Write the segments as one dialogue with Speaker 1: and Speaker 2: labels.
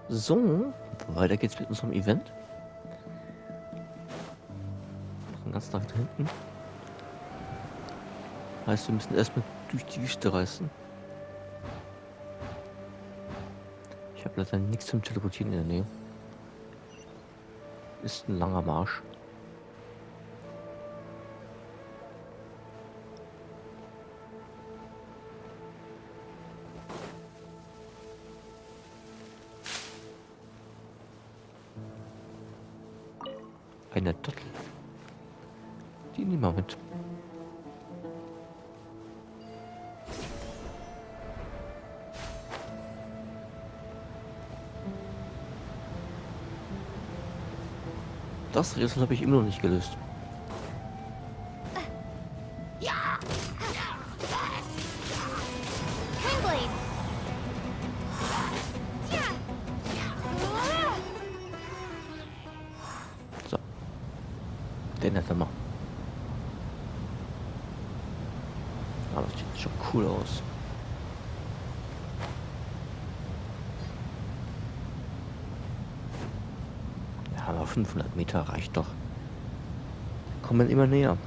Speaker 1: So, weiter geht's mit unserem Event. Noch ganz nach hinten. Heißt, wir müssen erstmal durch die Wüste reisen. Ich habe leider nichts zum Teleportieren in der Nähe. Ist ein langer Marsch. Eine Dottel. Die nehmen wir mit. Das Rätsel habe ich immer noch nicht gelöst. So. Den hätte man. Aber das sieht schon cool aus. Ja, aber 500 Meter reicht doch. Kommen immer näher.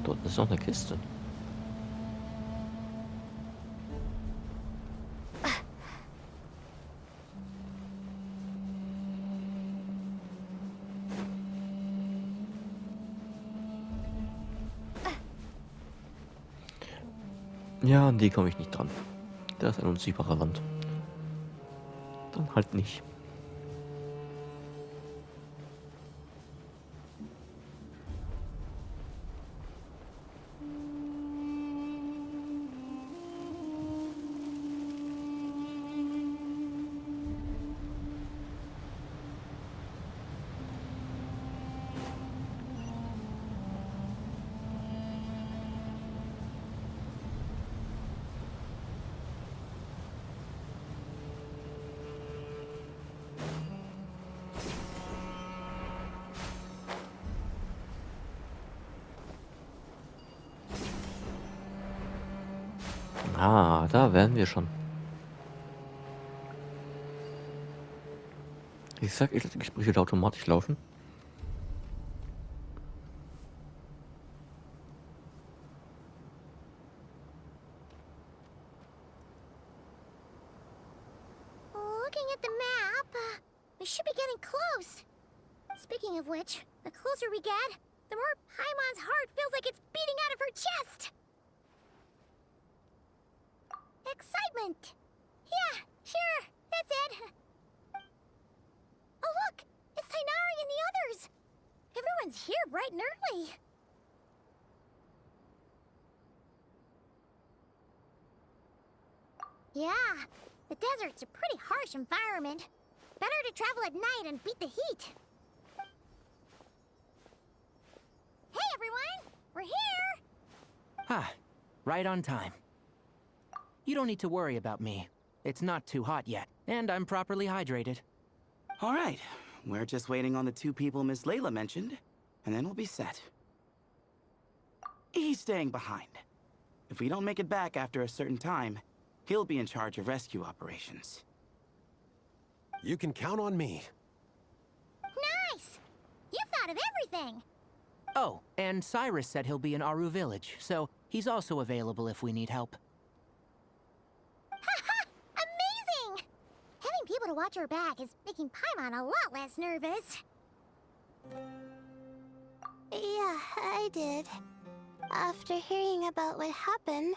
Speaker 1: Dort ist noch eine Kiste. Ja, an die komme ich nicht dran. Da ist eine unsichtbare Wand. Dann halt nicht. Ah, da wären wir schon. Ich sag, das Gespräch wird automatisch laufen.
Speaker 2: Looking at the map, we should be getting close. Speaking of which, the closer we get, the more Paimon's heart feels like it's beating out of her chest. Excitement. Yeah, sure, that's it. Oh look, it's Tainari and the others. Everyone's here bright and early. Yeah, the desert's a pretty harsh environment. Better to travel at night and beat the heat. Hey everyone, we're here!
Speaker 3: Ah, right on time. You don't need to worry about me. It's not too hot yet, and I'm properly hydrated.
Speaker 4: All right, we're just waiting on the two people Miss Layla mentioned, and then we'll be set. He's staying behind. If we don't make it back after a certain time, he'll be in charge of rescue operations.
Speaker 5: You can count on me.
Speaker 2: Nice! You thought of everything!
Speaker 3: Oh, and Cyrus said he'll be in Aru Village, so he's also available if we need help.
Speaker 2: Haha! Amazing! Having people to watch our back is making Paimon a lot less nervous.
Speaker 6: Yeah, I did. After hearing about what happened,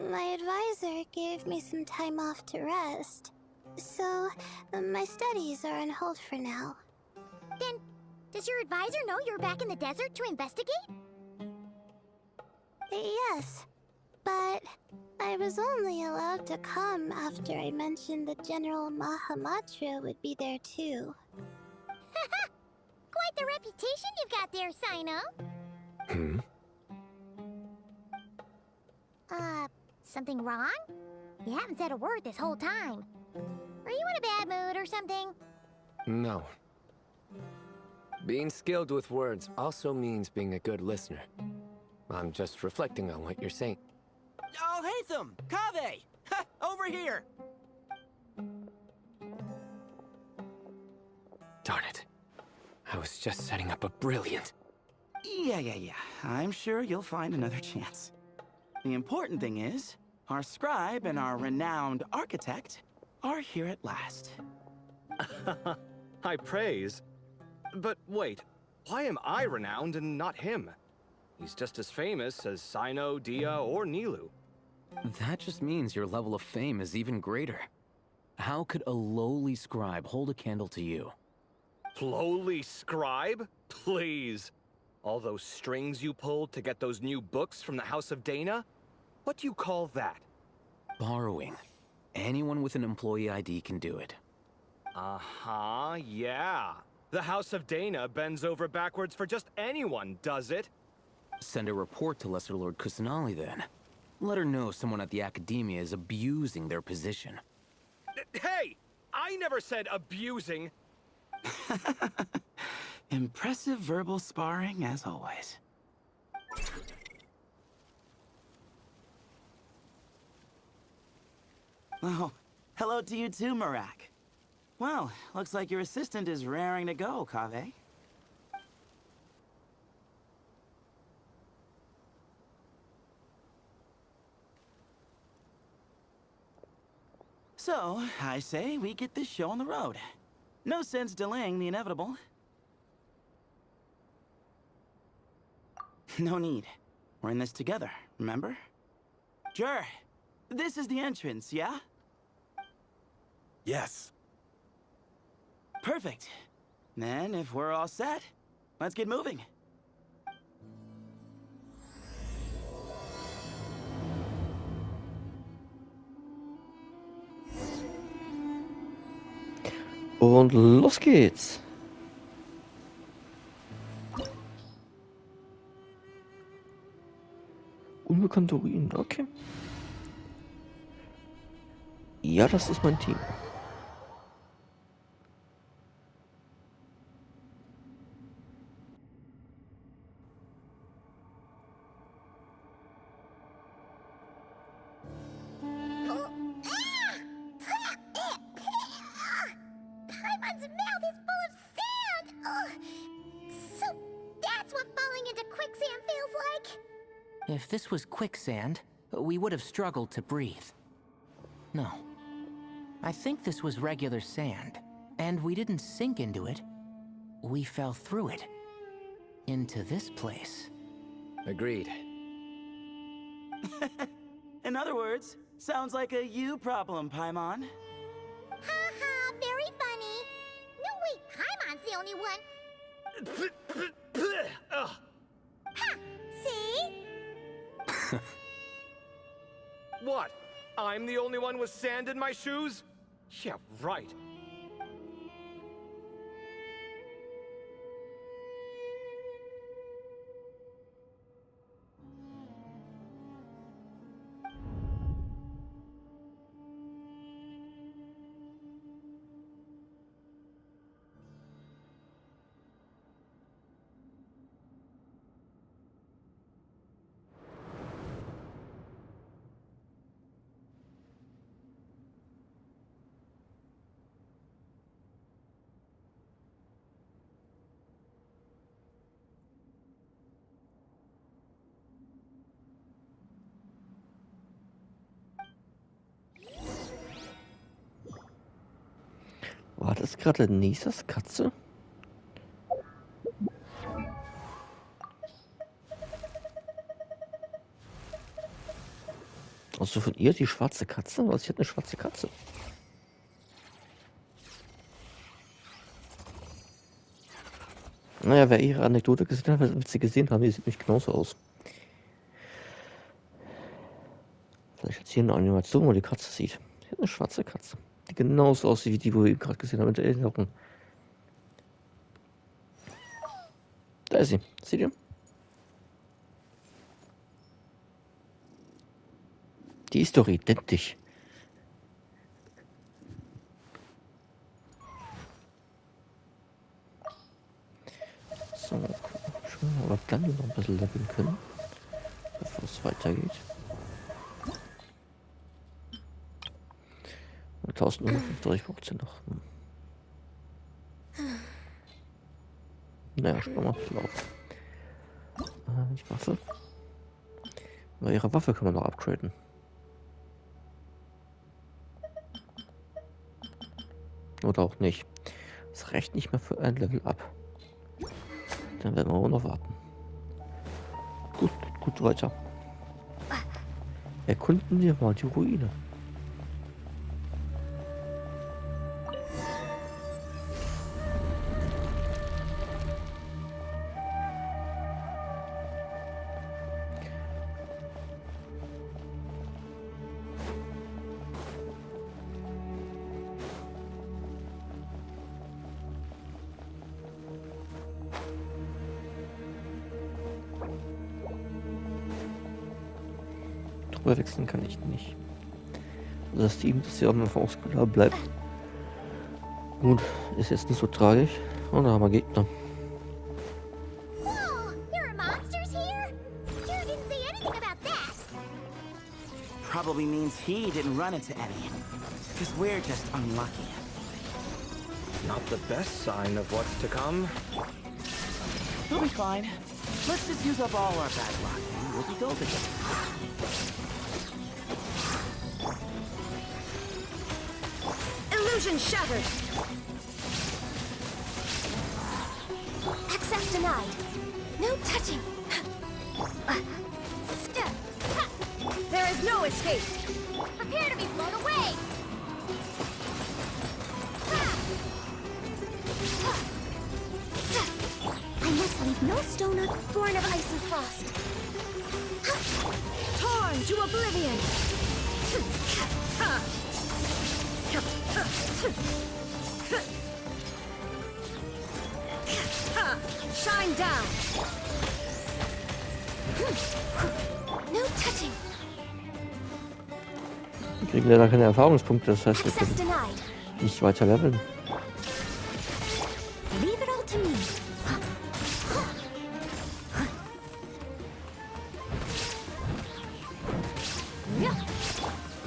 Speaker 6: my advisor gave me some time off to rest. So, my studies are on hold for now.
Speaker 2: Then, does your advisor know you're back in the desert to investigate?
Speaker 6: Yes, but I was only allowed to come after I mentioned that General Mahamatra would be there too.
Speaker 2: Haha! Quite the reputation you've got there, Sino. Something wrong? You haven't said a word this whole time. Are you in a bad mood or something?
Speaker 7: No. Being skilled with words also means being a good listener. I'm just reflecting on what you're saying.
Speaker 3: Oh, Hatham! Kaveh! Ha! Over here!
Speaker 7: Darn it. I was just setting up a brilliant...
Speaker 4: Yeah. I'm sure you'll find another chance. The important thing is, our scribe and our renowned architect are here at last.
Speaker 8: High praise. But wait, why am I renowned and not him? He's just as famous as Sino, Dia, or Nilu.
Speaker 3: That just means your level of fame is even greater. How could a lowly scribe hold a candle to you?
Speaker 8: Lowly scribe? Please. All those strings you pulled to get those new books from the House of Dana? What do you call that?
Speaker 3: Borrowing. Anyone with an employee ID can do it.
Speaker 8: Uh-huh, yeah. The House of Dana bends over backwards for just anyone, does it?
Speaker 3: Send a report to Lesser Lord Kusanali then. Let her know someone at the Academia is abusing their position.
Speaker 8: Hey! I never said abusing.
Speaker 4: Impressive verbal sparring, as always. Oh, hello to you too, Marak. Well, looks like your assistant is raring to go, Kaveh. So, I say we get this show on the road. No sense delaying the inevitable. No need. We're in this together, remember? Sure. This is the entrance, yeah?
Speaker 5: Yes.
Speaker 4: Perfect. Then, if we're all set, let's get moving.
Speaker 1: Und los geht's. Unbekannte Ruinen, okay. Ja, das ist mein Team.
Speaker 2: Paimon's mouth is full of sand! Ugh. So that's what falling into quicksand feels like?
Speaker 3: If this was quicksand, we would have struggled to breathe. No. I think this was regular sand, and we didn't sink into it. We fell through it. Into this place.
Speaker 7: Agreed.
Speaker 4: In other words, sounds like a you problem, Paimon.
Speaker 2: Haha, very funny. No, wait, Paimon's the only one.
Speaker 8: Ugh.
Speaker 2: Ha! See?
Speaker 8: What? I'm the only one with sand in my shoes? Yeah, right.
Speaker 1: War das gerade Nisas Katze? Also von ihr die schwarze Katze? Was, sie hat eine schwarze Katze. Naja, wer ihre Anekdote gesehen hat, wird sie gesehen haben, die sieht nicht genauso aus. Vielleicht hat sie hier eine Animation, wo die Katze sieht. Sie hat eine schwarze Katze, die genauso aussieht wie die, wo wir gerade gesehen haben mit der Erinnerung. Da ist sie. Seht ihr? Die ist doch identisch. So, schauen wir mal, ob wir dann noch ein bisschen leveln können, bevor es weitergeht. 1050 braucht sie noch. Naja, schauen wir mal ein bisschen auf. Die Waffe. Aber ihre Waffe kann man noch upgraden. Oder auch nicht. Das reicht nicht mehr für ein Level up. Dann werden wir auch noch warten. Gut weiter. Erkunden wir mal die Ruine. Drüber wechseln kann ich nicht. Also das Team, das hier am Anfang ausgegraben bleibt. Gut, ist jetzt nicht so tragisch. Und da haben wir Gegner.
Speaker 2: Whoa! There are monsters here? Jared didn't say anything about that.
Speaker 4: Probably means he didn't run into any. Because we're just unlucky.
Speaker 8: Not the best sign of what's to come.
Speaker 4: We'll be fine. Let's just use up all our bad luck and we'll be golden.
Speaker 2: Illusion shattered. Access denied. No touching. There is no escape. Prepare to be blown away. I must leave no stone unborn of ice and frost. Torn to oblivion. Shine down. No touching.
Speaker 1: Wir kriegen leider keine Erfahrungspunkte, das heißt, wir
Speaker 2: Access
Speaker 1: können
Speaker 2: denied.
Speaker 1: nicht weiter leveln.
Speaker 2: Leave it all to me.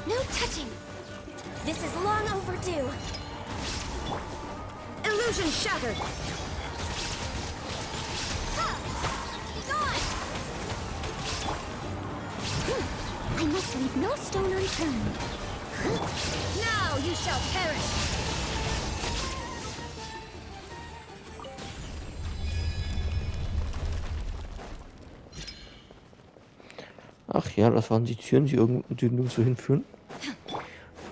Speaker 2: No touching. This is long overdue. Illusion shattered. Be gone. I must leave no stone unturned. Now you shall perish.
Speaker 1: Ach ja, das waren die Türen, die nirgendwo hinführen.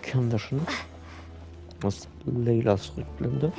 Speaker 1: Kennen wir schon. Aus Leylas Rückblende.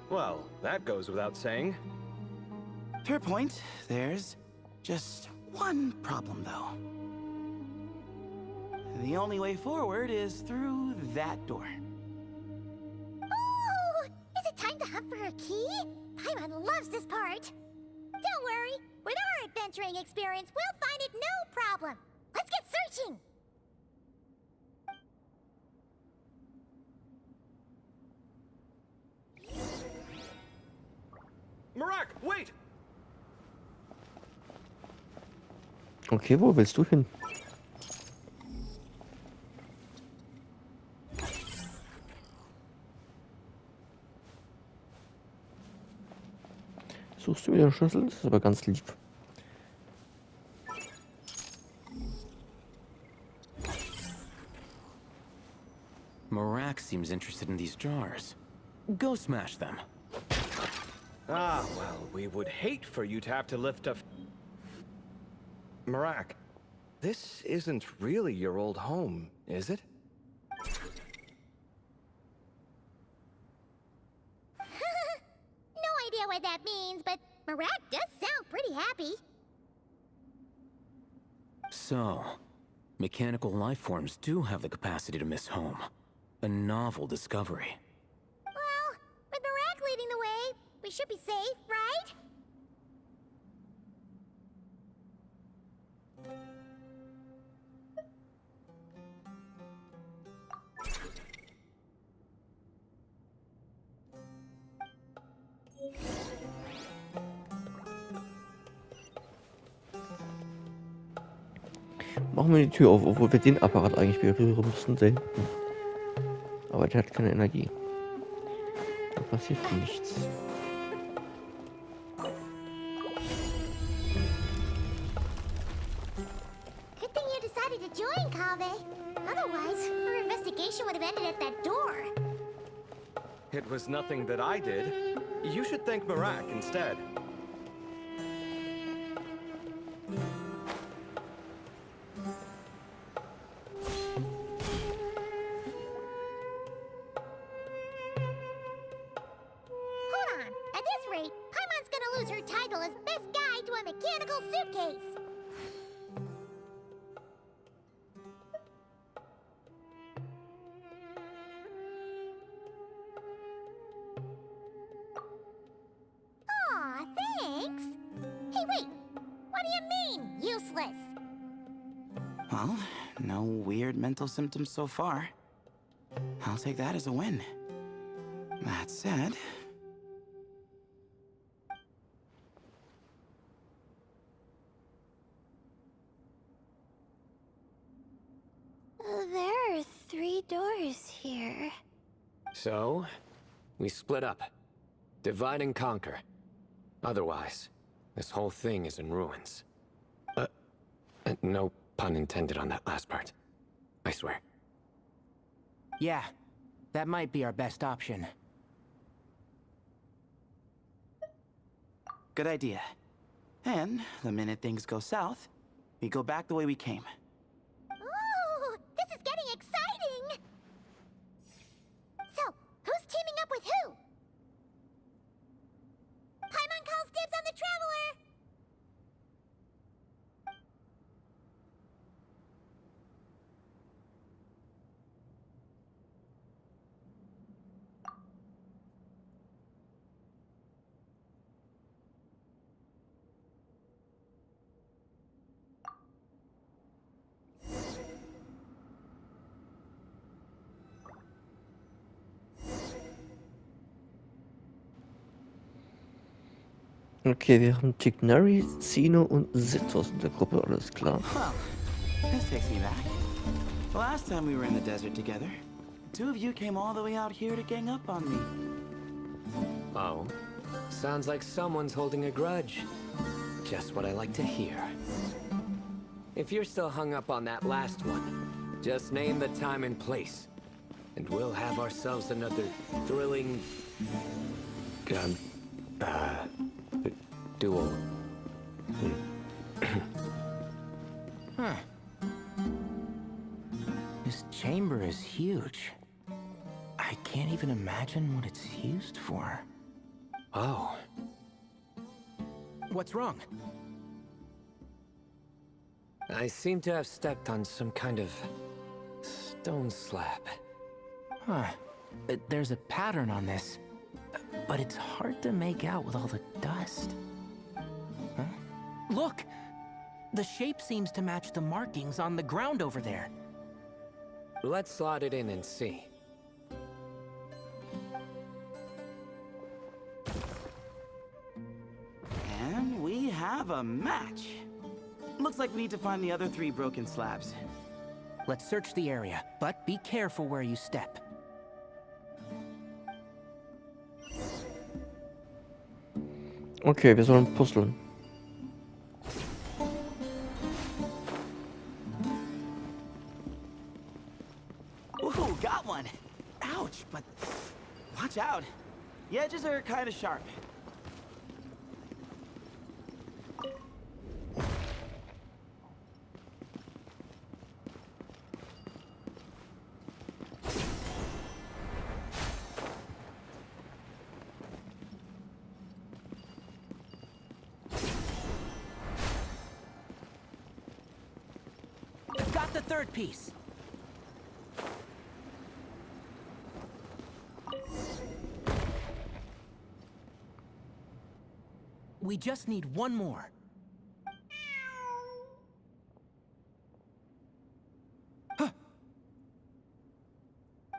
Speaker 8: Well, that goes without saying.
Speaker 4: Fair point. There's just one problem, though. The only way forward is through that door.
Speaker 2: Oh! Is it time to hunt for a key? Paimon loves this part. Don't worry. With our adventuring experience, we'll find it no problem. Let's get searching.
Speaker 8: Marak, wait!
Speaker 1: Okay, wo willst du hin? Suchst du wieder einen Schlüssel? Das ist aber ganz lieb.
Speaker 3: Marak seems interested in these jars. Go smash them.
Speaker 8: Ah, well, we would hate for you to have to lift a... Marak, this isn't really your old home, is it?
Speaker 2: No idea what that means, but Marak does sound pretty happy.
Speaker 3: So, mechanical life forms do have the capacity to miss home. A novel discovery.
Speaker 2: Well, with Marak leading the way, we should be safe, right?
Speaker 1: Machen wir die Tür auf, obwohl wir den Apparat eigentlich berühren müssen, selten. Aber der hat keine Energie. Da passiert nichts.
Speaker 2: Good thing you decided to join, Kaveh. Otherwise, our investigation would have ended at that door.
Speaker 8: It was nothing that I did. You should thank Marak instead.
Speaker 2: Hold on. At this rate, Paimon's gonna lose her title as best guide to a mechanical suitcase. Aw, thanks. Hey, wait. What do you mean, useless?
Speaker 4: Well, no weird mental symptoms so far. I'll take that as a win. That said...
Speaker 6: There are 3 doors here.
Speaker 7: So, we split up. Divide and conquer. Otherwise, this whole thing is in ruins. No pun intended on that last part. I swear.
Speaker 3: Yeah, that might be our best option.
Speaker 4: Good idea. And the minute things go south, we go back the way we came.
Speaker 2: Ooh, this is getting exciting! So, who's teaming up with who? Paimon calls dibs on the Traveler!
Speaker 1: Okay, wir haben Tignari, Zeno und Sithos in der Gruppe, alles klar.
Speaker 4: Well, this takes me back. The last time we were in the desert together, the 2 of you came all the way out here to gang up on me.
Speaker 7: Oh? Sounds like someone's holding a grudge. Just what I like to hear. If you're still hung up on that last one, just name the time and place. And we'll have ourselves another thrilling... duel.
Speaker 3: Huh. This chamber is huge. I can't even imagine what it's used for.
Speaker 7: Oh.
Speaker 3: What's wrong?
Speaker 7: I seem to have stepped on some kind of stone slab.
Speaker 3: Huh. There's a pattern on this, but it's hard to make out with all the dust. Huh? Look! The shape seems to match the markings on the ground over there.
Speaker 7: Let's slot it in and see.
Speaker 4: And we have a match. Looks like we need to find the other 3 broken slabs.
Speaker 3: Let's search the area, but be careful where you step.
Speaker 1: Okay, wir sollen puzzeln.
Speaker 4: Ooh, got one! Ouch, but watch out. The edges are kind of sharp.
Speaker 3: Got the 3rd piece. We just need one more. Huh.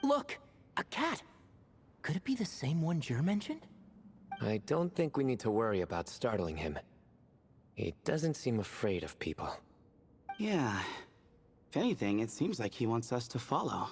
Speaker 3: Look, a cat. Could it be the same one Jer mentioned?
Speaker 7: I don't think we need to worry about startling him. He doesn't seem afraid of people.
Speaker 4: Yeah. If anything, it seems like he wants us to follow.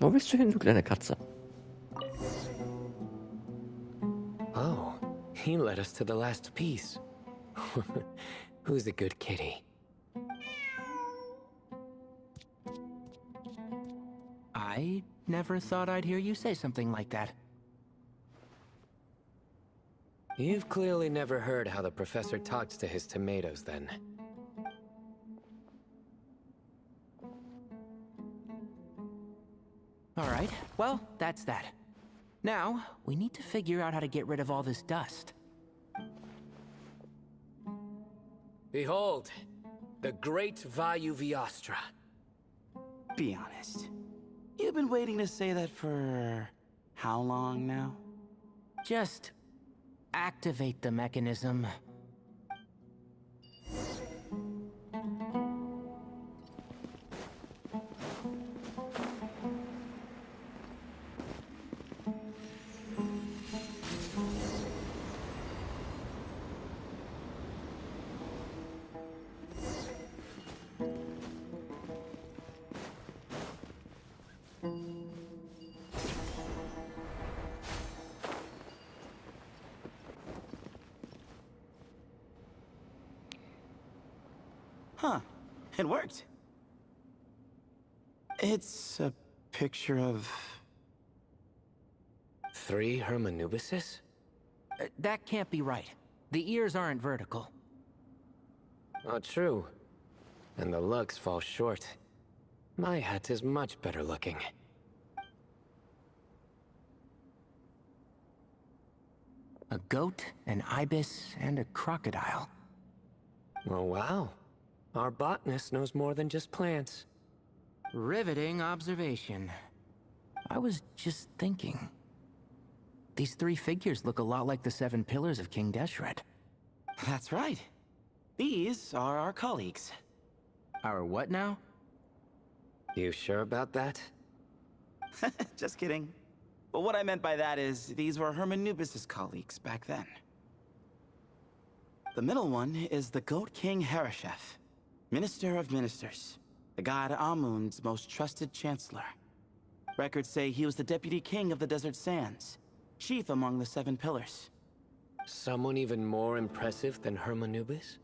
Speaker 1: Wo bist du hin, du kleine Katze?
Speaker 7: Oh, he led us to the last piece. Who's a good kitty?
Speaker 3: I never thought I'd hear you say something like that.
Speaker 7: You've clearly never heard how the professor talks to his tomatoes, then.
Speaker 3: All right, well, that's that. Now, we need to figure out how to get rid of all this dust.
Speaker 7: Behold, the great Vayu Viastra.
Speaker 4: Be honest. You've been waiting to say that for how long now?
Speaker 3: Just activate the mechanism.
Speaker 4: Huh. It worked. It's a picture of...
Speaker 7: 3 Hermanubises?
Speaker 3: That can't be right. The ears aren't vertical.
Speaker 7: Oh, true. And the looks fall short. My hat is much better looking.
Speaker 3: A goat, an ibis, and a crocodile.
Speaker 7: Oh, wow. Our botanist knows more than just plants.
Speaker 3: Riveting observation. I was just thinking. These 3 figures look a lot like the 7 pillars of King Deshret.
Speaker 4: That's right. These are our colleagues.
Speaker 3: Our what now?
Speaker 7: You sure about that?
Speaker 4: Just kidding. But what I meant by that is, these were Hermanubis' colleagues back then. The middle one is the Goat King Harashef, Minister of Ministers, the god Amun's most trusted chancellor. Records say he was the deputy king of the Desert Sands, chief among the 7 pillars.
Speaker 7: Someone even more impressive than Hermanubis?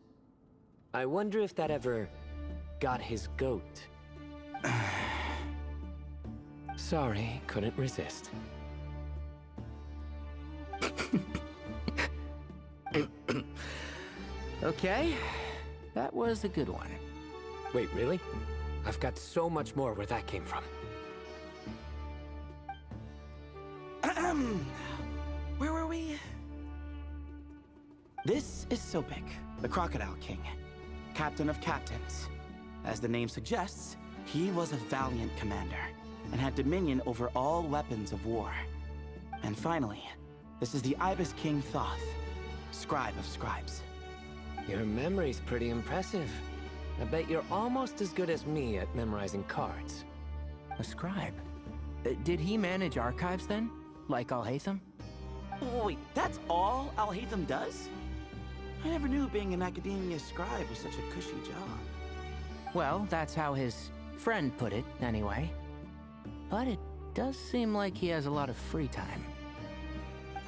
Speaker 7: I wonder if that ever got his goat. Sorry, couldn't resist.
Speaker 3: Okay, that was a good one.
Speaker 7: Wait, really? I've got so much more where that came from.
Speaker 4: Where were we? This is Sopik, the Crocodile King, captain of captains. As the name suggests, he was a valiant commander and had dominion over all weapons of war. And finally, this is the Ibis King Thoth, scribe of scribes.
Speaker 7: Your memory's pretty impressive. I bet you're almost as good as me at memorizing cards.
Speaker 3: A scribe? Did he manage archives then? Like Alhaitham?
Speaker 4: Wait, that's all Alhaitham does? I never knew being an academia scribe was such a cushy job.
Speaker 3: Well, that's how his friend put it, anyway. But it does seem like he has a lot of free time.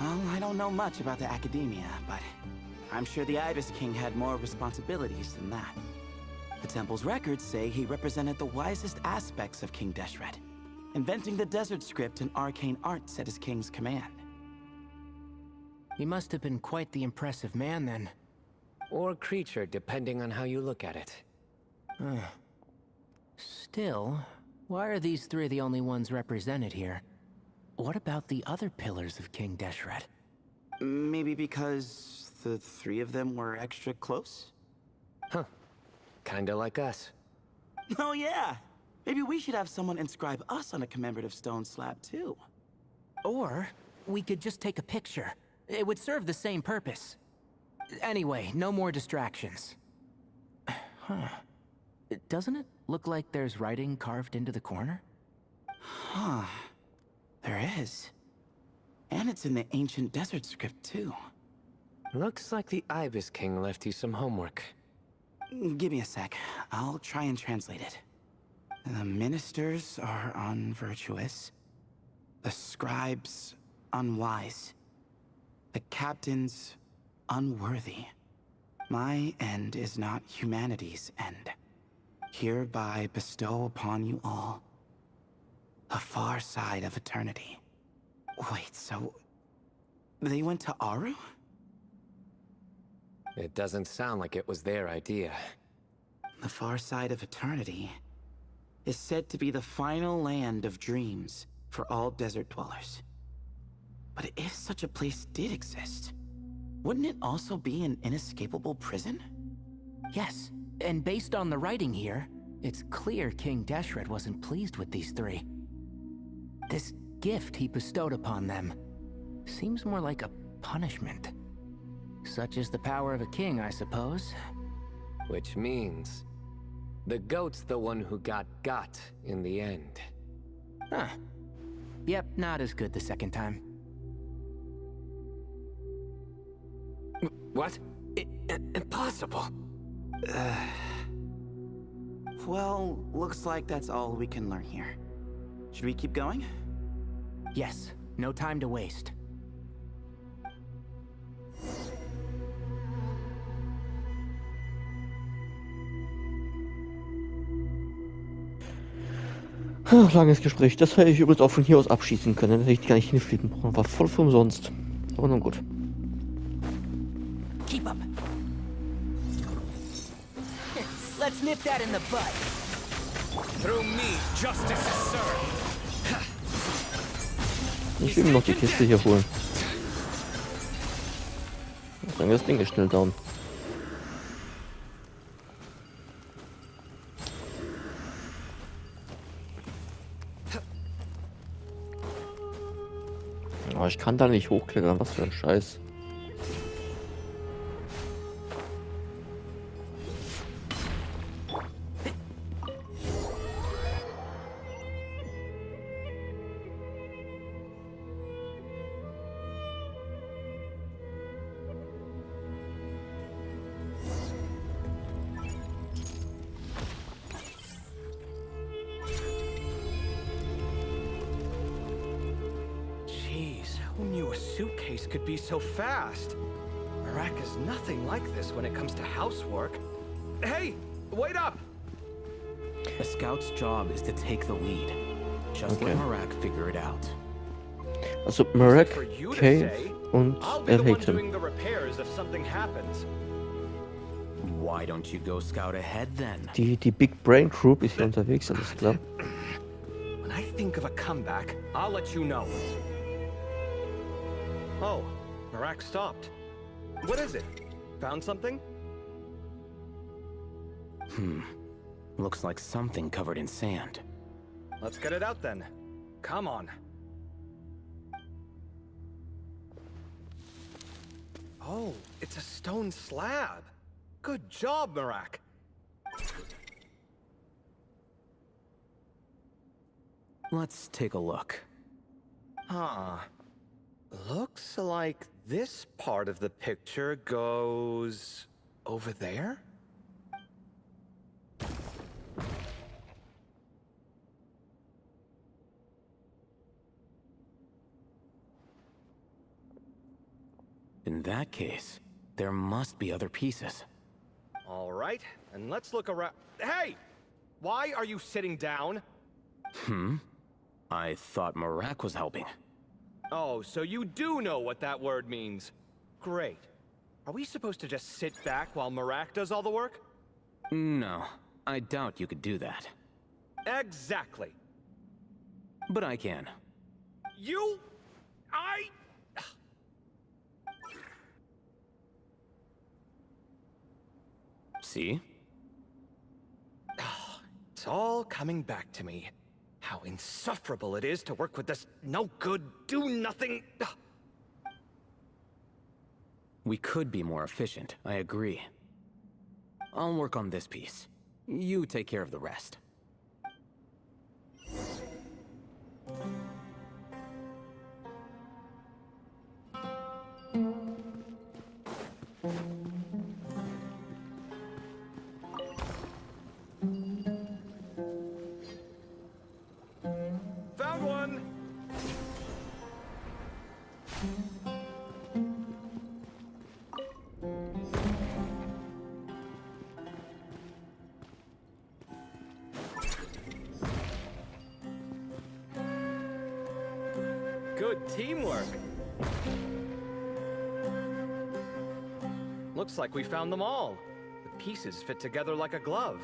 Speaker 4: Well, I don't know much about the academia, but I'm sure the Ibis King had more responsibilities than that. The temple's records say he represented the wisest aspects of King Deshret, inventing the desert script and arcane arts at his king's command.
Speaker 3: He must have been quite the impressive man then.
Speaker 7: Or creature, depending on how you look at it.
Speaker 3: Still, why are these three the only ones represented here? What about the other pillars of King Deshret?
Speaker 4: Maybe because the three of them were extra close?
Speaker 7: Huh. Kinda like us.
Speaker 4: Oh yeah! Maybe we should have someone inscribe us on a commemorative stone slab too.
Speaker 3: Or we could just take a picture. It would serve the same purpose. Anyway, no more distractions. Huh. Doesn't it look like there's writing carved into the corner?
Speaker 4: Huh. There is. And it's in the ancient desert script too.
Speaker 7: Looks like the Ibis King left you some homework.
Speaker 4: Give me a sec. I'll try and translate it. The ministers are unvirtuous. The scribes unwise. The captains unworthy. My end is not humanity's end. Hereby bestow upon you all the far side of eternity. Wait, so they went to Aru?
Speaker 7: It doesn't sound like it was their idea.
Speaker 4: The far side of eternity is said to be the final land of dreams for all desert dwellers. But if such a place did exist, wouldn't it also be an inescapable prison?
Speaker 3: Yes, and based on the writing here, it's clear King Deshret wasn't pleased with these three. This gift he bestowed upon them seems more like a punishment. Such is the power of a king, I suppose.
Speaker 7: Which means the goat's the one who got in the end.
Speaker 3: Huh. Yep, not as good the second time.
Speaker 7: What? Impossible.
Speaker 4: Well, looks like that's all we can learn here. Should we keep going?
Speaker 3: Yes, no time to waste.
Speaker 1: Langes Gespräch. Das hätte ich übrigens auch von hier aus abschießen können. Dann hätte ich gar nicht hinfliegen brauchen. War voll für umsonst. Aber nun gut.
Speaker 3: Keep up. Let's nip that in the bud.
Speaker 8: Through me, justice is served.
Speaker 1: Ich will mir noch die Kiste hier holen. Dann das Ding ist schnell down. Aber ich kann da nicht hochklettern, was für ein Scheiß.
Speaker 8: Who knew a suitcase could be so fast? Marak is nothing like this when it comes to housework. Hey, wait up!
Speaker 3: A scout's job is to take the lead. Just let Marak figure it out.
Speaker 1: Also Marak,
Speaker 8: For you to
Speaker 1: Cave
Speaker 8: say,
Speaker 1: und
Speaker 8: I'll be the one
Speaker 1: Erkundung.
Speaker 8: doing the repairs if something happens.
Speaker 3: Why don't you go scout ahead then?
Speaker 1: Die Big Brain Group ist hier unterwegs, alles klar.
Speaker 8: When I think of a comeback, I'll let you know. Oh, Marak stopped. What is it? Found something?
Speaker 4: Looks like something covered in sand.
Speaker 8: Let's get it out then. Come on. Oh, it's a stone slab. Good job, Marak.
Speaker 4: Let's take a look.
Speaker 8: Huh. Looks like this part of the picture goes over there?
Speaker 4: In that case, there must be other pieces.
Speaker 8: All right, and let's look around. Hey! Why are you sitting down?
Speaker 4: I thought Marak was helping.
Speaker 8: Oh, so you do know what that word means. Great. Are we supposed to just sit back while Marak does all the work?
Speaker 4: No, I doubt you could do that.
Speaker 8: Exactly.
Speaker 4: But I can. See?
Speaker 8: It's all coming back to me. How insufferable it is to work with this no-good, do-nothing...
Speaker 4: We could be more efficient, I agree. I'll work on this piece. You take care of the rest.
Speaker 8: Found one! Good teamwork. Looks like we found them all. The pieces fit together like a glove.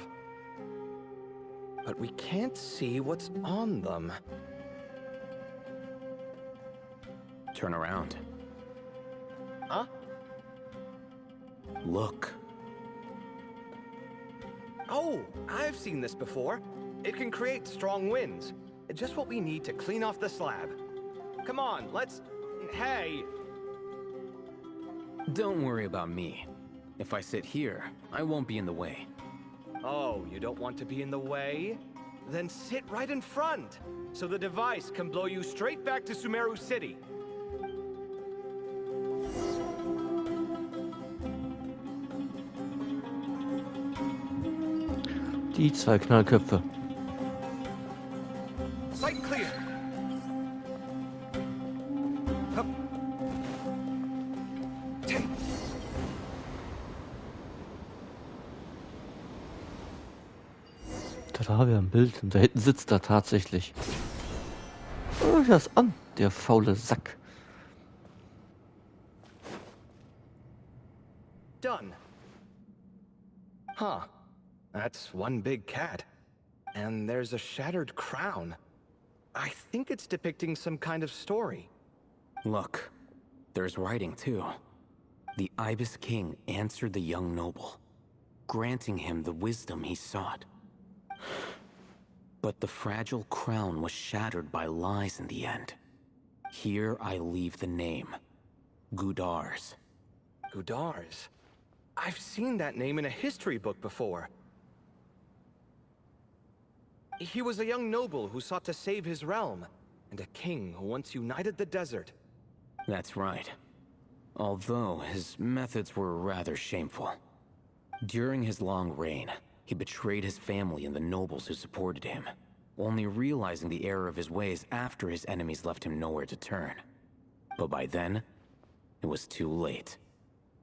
Speaker 8: But we can't see what's on them.
Speaker 4: Turn around.
Speaker 8: Huh?
Speaker 4: Look.
Speaker 8: Oh, I've seen this before. It can create strong winds. Just what we need to clean off the slab. Come on, let's... Hey!
Speaker 4: Don't worry about me. If I sit here, I won't be in the way.
Speaker 8: Oh, you don't want to be in the way? Then sit right in front, so the device can blow you straight back to Sumeru City.
Speaker 1: Die zwei Knallköpfe.
Speaker 8: Sight clear! Hup. Ten.
Speaker 1: Da haben wir ein Bild und da hinten sitzt er tatsächlich. Oh, schau das an, der faule Sack.
Speaker 8: Done. Huh. That's one big cat. And there's a shattered crown. I think it's depicting some kind of story.
Speaker 4: Look, there's writing too. The Ibis King answered the young noble, granting him the wisdom he sought. But the fragile crown was shattered by lies in the end. Here I leave the name, Gudar's.
Speaker 8: Gudar's. I've seen that name in a history book before. He was a young noble who sought to save his realm, and a king who once united the desert.
Speaker 4: That's right. Although his methods were rather shameful. During his long reign, he betrayed his family and the nobles who supported him, only realizing the error of his ways after his enemies left him nowhere to turn. But by then, it was too late.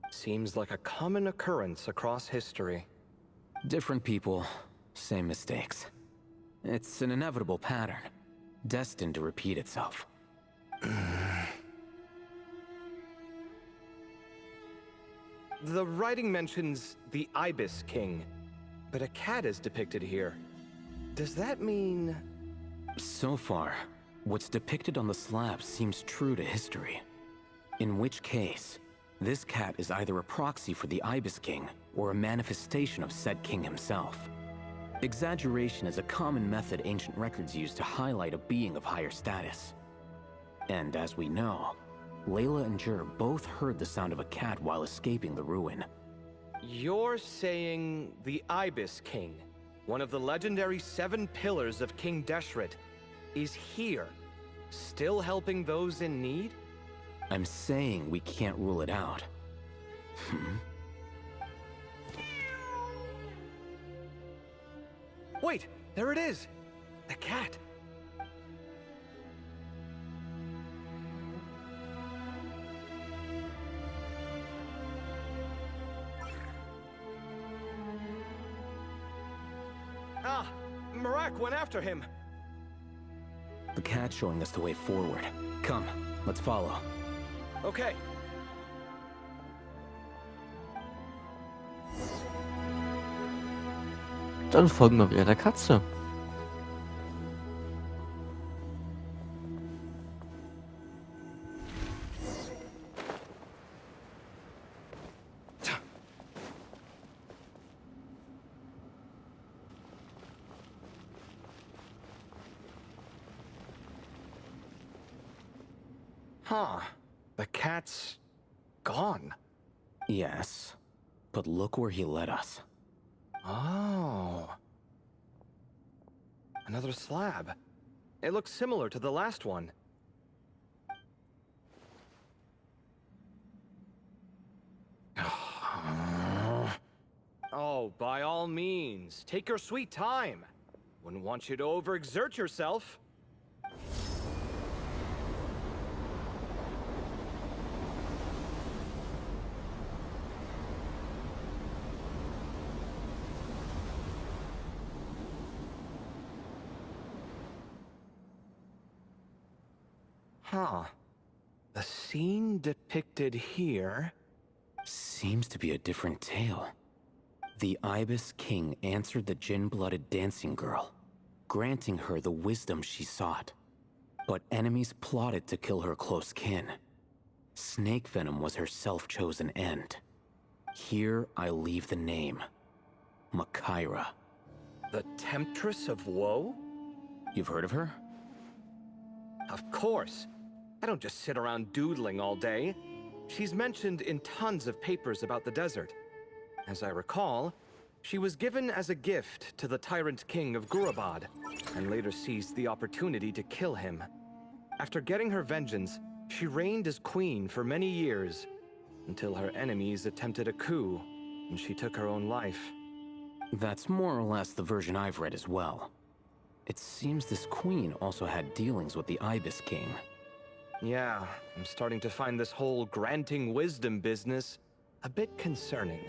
Speaker 8: Seems like a common occurrence across history.
Speaker 4: Different people, same mistakes. It's an inevitable pattern, destined to repeat itself.
Speaker 8: The writing mentions the Ibis King, but a cat is depicted here. Does that mean...
Speaker 4: So far, what's depicted on the slab seems true to history. In which case, this cat is either a proxy for the Ibis King, or a manifestation of said king himself.
Speaker 9: Exaggeration is a common method ancient records use to highlight a being of higher status. And as we know, Layla and Jur both heard the sound of a cat while escaping the ruin.
Speaker 8: You're saying the Ibis King, one of the legendary 7 pillars of King Deshret, is here, still helping those in need?
Speaker 9: I'm saying we can't rule it out.
Speaker 8: Wait, there it is! The cat! Ah! Marak went after him!
Speaker 9: The cat's showing us the way forward. Come, let's follow.
Speaker 8: Okay.
Speaker 1: Dann folgen wir wieder der Katze.
Speaker 8: Huh. The cat's gone.
Speaker 9: Yes, but look where he led us.
Speaker 8: Oh. Another slab. It looks similar to the last one. Oh, by all means, take your sweet time. Wouldn't want you to overexert yourself. Huh. The scene depicted here...
Speaker 9: Seems to be a different tale. The Ibis King answered the Jinn-blooded dancing girl, granting her the wisdom she sought. But enemies plotted to kill her close kin. Snake venom was her self-chosen end. Here I leave the name. Makaira.
Speaker 8: The Temptress of Woe?
Speaker 9: You've heard of her?
Speaker 8: Of course. I don't just sit around doodling all day. She's mentioned in tons of papers about the desert. As I recall, she was given as a gift to the tyrant king of Gurabad, and later seized the opportunity to kill him. After getting her vengeance, she reigned as queen for many years, until her enemies attempted a coup, and she took her own life.
Speaker 9: That's more or less the version I've read as well. It seems this queen also had dealings with the Ibis King.
Speaker 8: Yeah, I'm starting to find this whole granting wisdom business a bit concerning.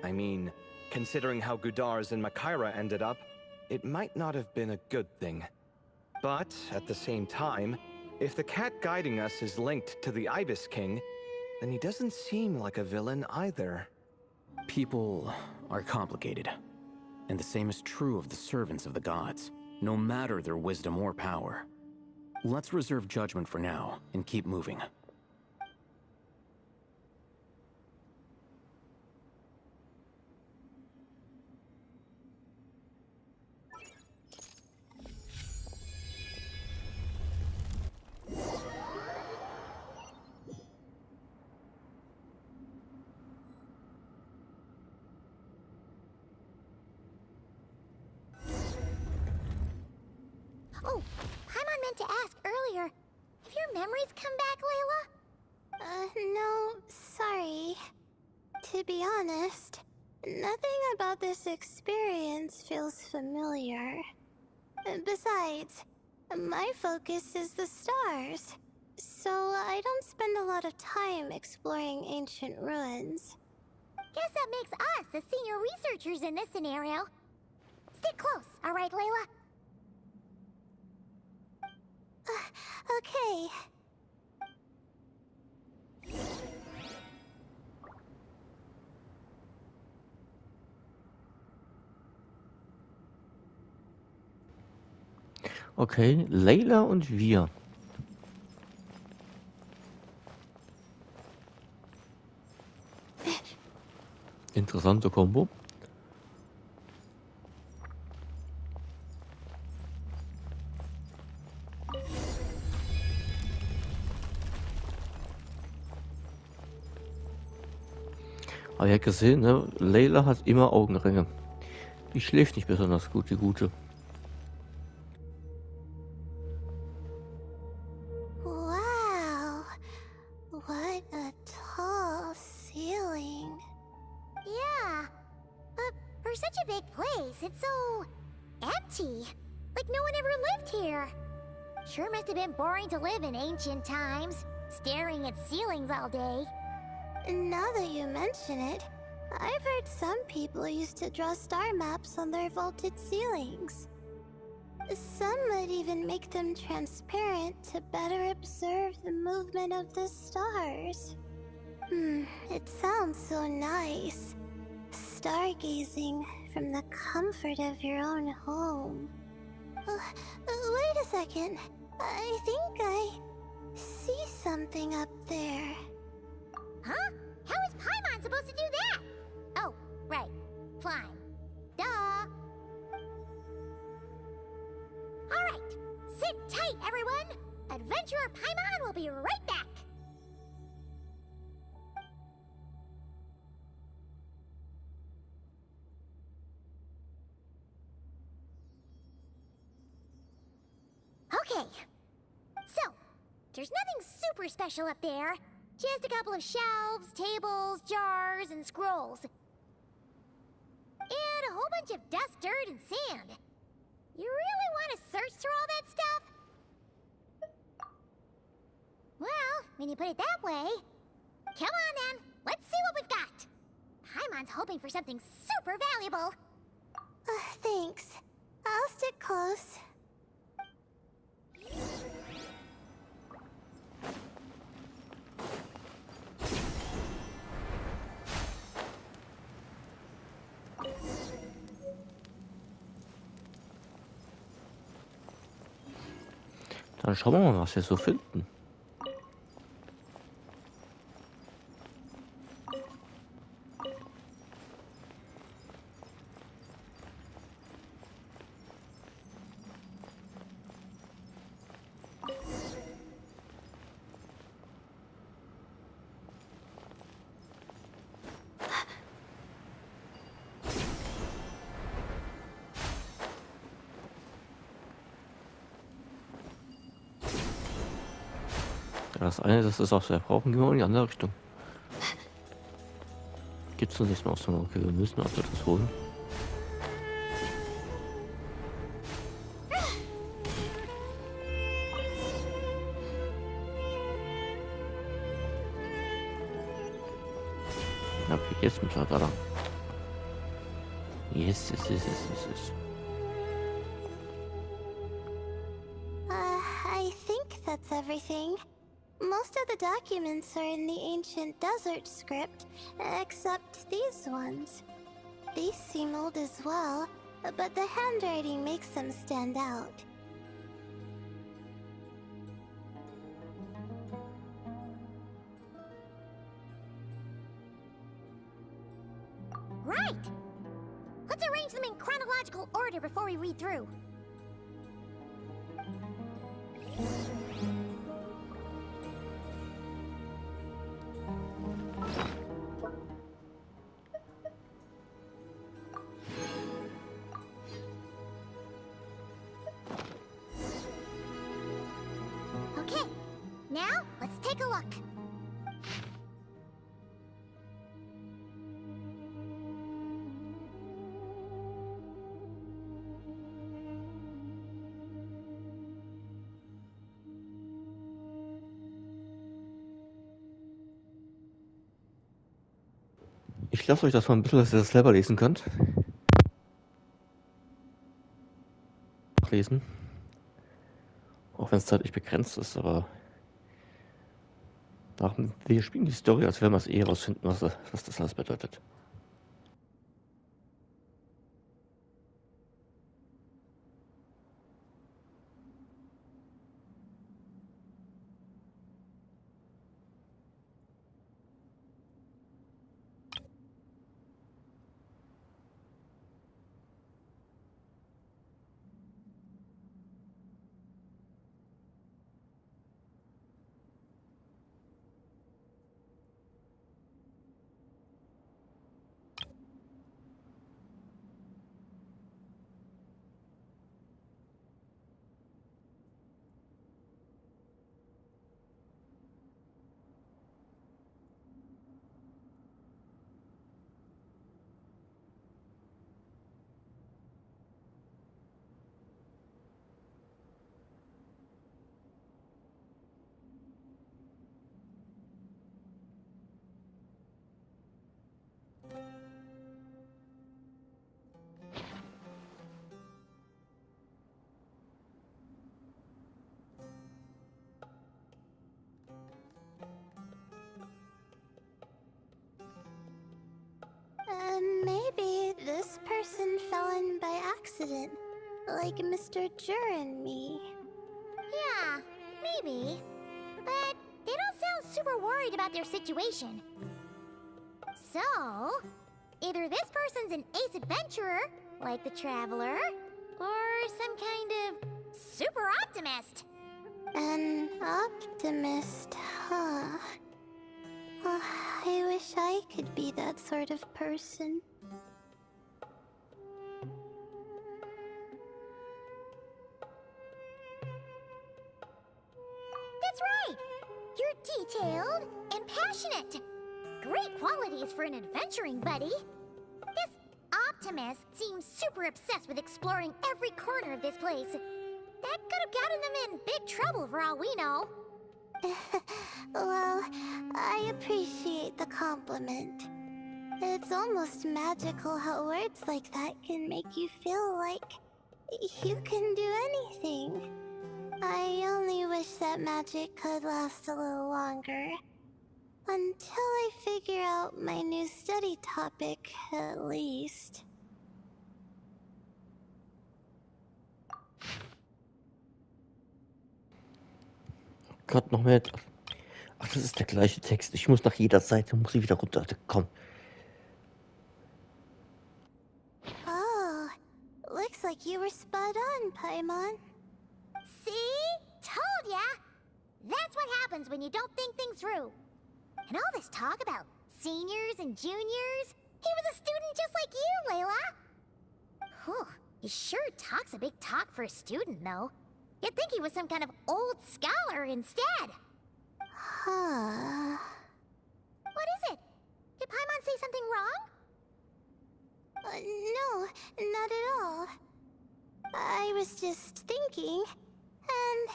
Speaker 8: I mean, considering how Gudars and Makaira ended up, it might not have been a good thing. But, at the same time, if the cat guiding us is linked to the Ibis King, then he doesn't seem like a villain either.
Speaker 9: People are complicated, and the same is true of the servants of the gods, no matter their wisdom or power. Let's reserve judgment for now, and keep moving.
Speaker 2: Oh, Paimon meant to ask earlier. Have your memories come back, Layla?
Speaker 6: No, sorry. To be honest, nothing about this experience feels familiar. Besides, my focus is the stars, so I don't spend a lot of time exploring ancient ruins.
Speaker 2: Guess that makes us the senior researchers in this scenario. Stick close, all right, Layla?
Speaker 6: Okay.
Speaker 1: Okay, Layla und wir. Interessante Kombo. Aber ihr habt gesehen, ne? Layla hat immer Augenringe. Die schläft nicht besonders gut, die Gute.
Speaker 6: Wow. What a tall ceiling.
Speaker 2: Yeah. For such a big place, it's so empty. Like no one ever lived here. Sure must have been boring to live in ancient times, staring at ceilings all day.
Speaker 6: Now that you mention it, I've heard some people used to draw star maps on their vaulted ceilings. Some might even make them transparent to better observe the movement of the stars. It sounds so nice. Stargazing from the comfort of your own home. Wait a second. I think I see something up there.
Speaker 2: Huh? How is Paimon supposed to do that? Oh, right. Flying. Duh. Alright. Sit tight, everyone. Adventurer Paimon will be right back. Okay. So, there's nothing super special up there. Just a couple of shelves, tables, jars, and scrolls. And a whole bunch of dust, dirt, and sand. You really want to search through all that stuff? Well, when you put it that way... Come on then, let's see what we've got. Paimon's hoping for something super valuable.
Speaker 6: Thanks. I'll stick close.
Speaker 1: Dann schauen wir mal, was wir so finden. Das eine, das ist auch sehr brauchen, gehen wir in die andere Richtung. Gibt's noch nichts mehr aus der Okay, wir müssen also das holen. Ja, okay, jetzt mit da. Yes.
Speaker 6: I think that's everything. Most of the documents are in the ancient desert script, except these ones. These seem old as well, but the handwriting makes them stand out.
Speaker 2: Right! Let's arrange them in chronological order before we read through. Okay, now let's take a look.
Speaker 1: Ich lasse euch das mal ein bisschen, dass ihr das selber lesen könnt. Lesen. Auch wenn es zeitlich begrenzt ist, aber wir spielen die Story, als werden wir es eh rausfinden, was das alles bedeutet.
Speaker 6: Like Mr. Jur and me.
Speaker 2: Yeah, maybe. But they don't sound super worried about their situation. So, either this person's an ace adventurer, like the Traveler, or some kind of super optimist.
Speaker 6: An optimist, huh? Oh, I wish I could be that sort of person.
Speaker 2: That's right! You're detailed and passionate. Great qualities for an adventuring buddy. This optimist seems super obsessed with exploring every corner of this place. That could have gotten them in big trouble for all we know.
Speaker 6: Well, I appreciate the compliment. It's almost magical how words like that can make you feel like you can do anything. I only wish that magic could last a little longer. Until I figure out my new study topic, at least.
Speaker 1: Gott, noch mehr. Ach, das ist der gleiche Text. Ich muss nach jeder Seite, muss ich wieder runter. Komm.
Speaker 6: Oh, looks like you were spot on, Paimon.
Speaker 2: See? Told ya! That's what happens when you don't think things through. And all this talk about seniors and juniors, he was a student just like you, Layla. Whew, he sure talks a big talk for a student, though. You'd think he was some kind of old scholar instead.
Speaker 6: Huh.
Speaker 2: What is it? Did Paimon say something wrong?
Speaker 6: No, not at all. I was just thinking, and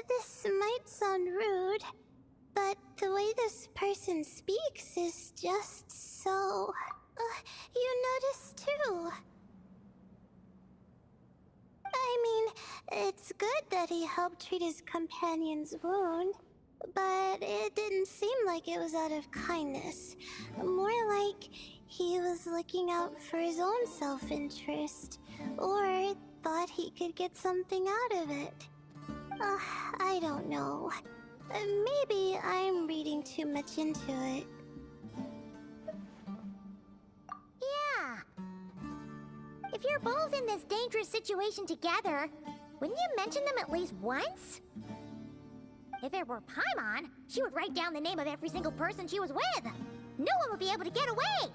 Speaker 6: this might sound rude, but the way this person speaks is just so... you notice too. I mean, it's good that he helped treat his companion's wound, but it didn't seem like it was out of kindness. More like he was looking out for his own self-interest, or thought he could get something out of it. I don't know. Maybe I'm reading too much into it.
Speaker 2: Yeah. If you're both in this dangerous situation together, wouldn't you mention them at least once? If it were Paimon, she would write down the name of every single person she was with. No one would be able to get away.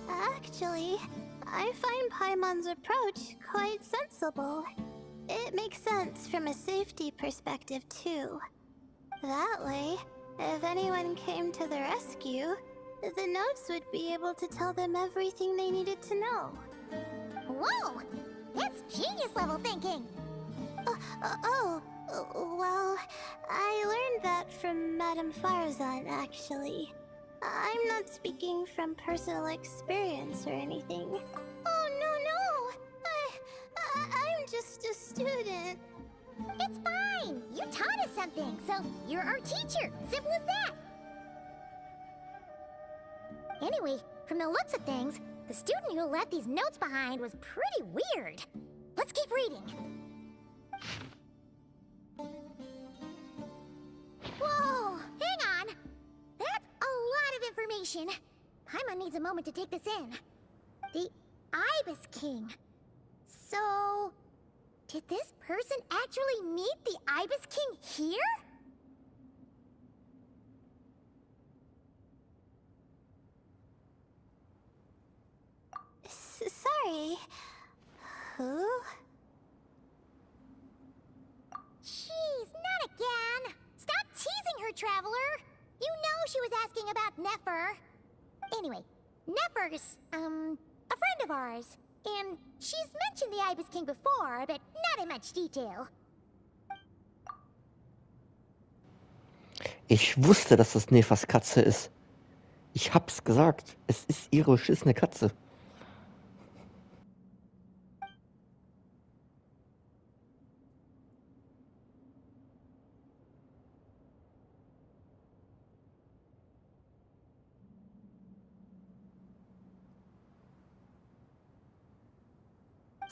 Speaker 6: Actually, I find Paimon's approach quite sensible. It makes sense from a safety perspective, too. That way, if anyone came to the rescue, the notes would be able to tell them everything they needed to know.
Speaker 2: Whoa! That's genius-level thinking!
Speaker 6: Well, I learned that from Madame Farazan, actually. I'm not speaking from personal experience or anything. Oh, no! I'm just a student.
Speaker 2: It's fine! You taught us something, so you're our teacher. Simple as that! Anyway, from the looks of things, the student who left these notes behind was pretty weird. Let's keep reading. Whoa! Hang on! That's a lot of information. Paimon needs a moment to take this in. The Ibis King. So... did this person actually meet the Ibis King here?
Speaker 6: Sorry. Who?
Speaker 2: Jeez, not again! Stop teasing her, Traveler! You know she was asking about Nefer. Anyway, Nefer's, a friend of ours. And she's mentioned the Ibis King before, but not in much detail.
Speaker 1: Ich wusste, dass das Nefas Katze ist. Ich hab's gesagt. Es ist ihre beschissene Katze.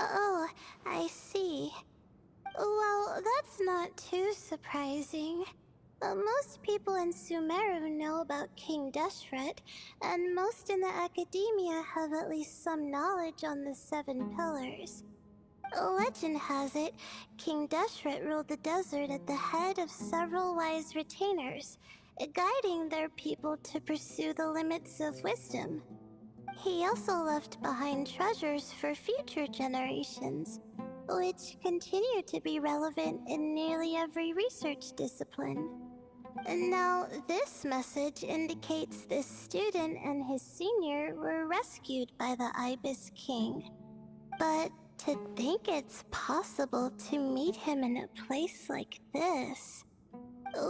Speaker 6: Oh, I see. Well, that's not too surprising. Most people in Sumeru know about King Deshret, and most in the academia have at least some knowledge on the Seven Pillars. Legend has it, King Deshret ruled the desert at the head of several wise retainers, guiding their people to pursue the limits of wisdom. He also left behind treasures for future generations, which continue to be relevant in nearly every research discipline. And now, this message indicates this student and his senior were rescued by the Ibis King. But to think it's possible to meet him in a place like this.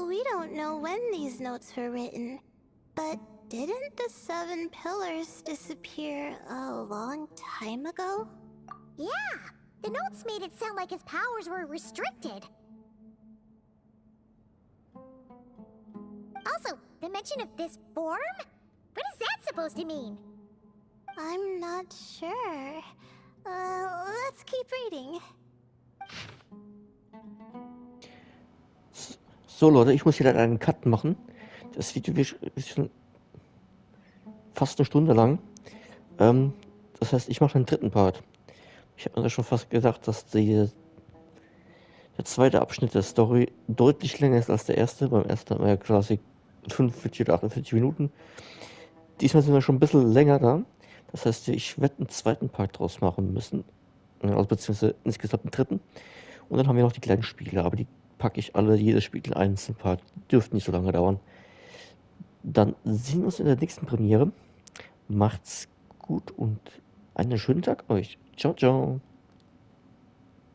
Speaker 6: We don't know when these notes were written, but didn't the Seven Pillars disappear a long time ago?
Speaker 2: Yeah, the notes made it sound like his powers were restricted. Also, the mention of this form? What is that supposed to mean?
Speaker 6: I'm not sure. Let's keep reading.
Speaker 1: So Leute, ich muss hier leider einen Cut machen. Das Video ist schon fast eine Stunde lang. Das heißt, ich mache den dritten Part. Ich habe mir schon fast gedacht, dass der zweite Abschnitt der Story deutlich länger ist als der erste. Beim ersten hatten wir ja quasi 45 oder 48 Minuten. Diesmal sind wir schon ein bisschen länger da. Das heißt, ich werde einen zweiten Part draus machen müssen. Also beziehungsweise insgesamt einen dritten. Und dann haben wir noch die kleinen Spiele, aber die packe ich alle, jedes Spiel in einzelnen Part. Dürfte nicht so lange dauern. Dann sehen wir uns in der nächsten Premiere. Macht's gut und einen schönen Tag euch. Ciao, ciao.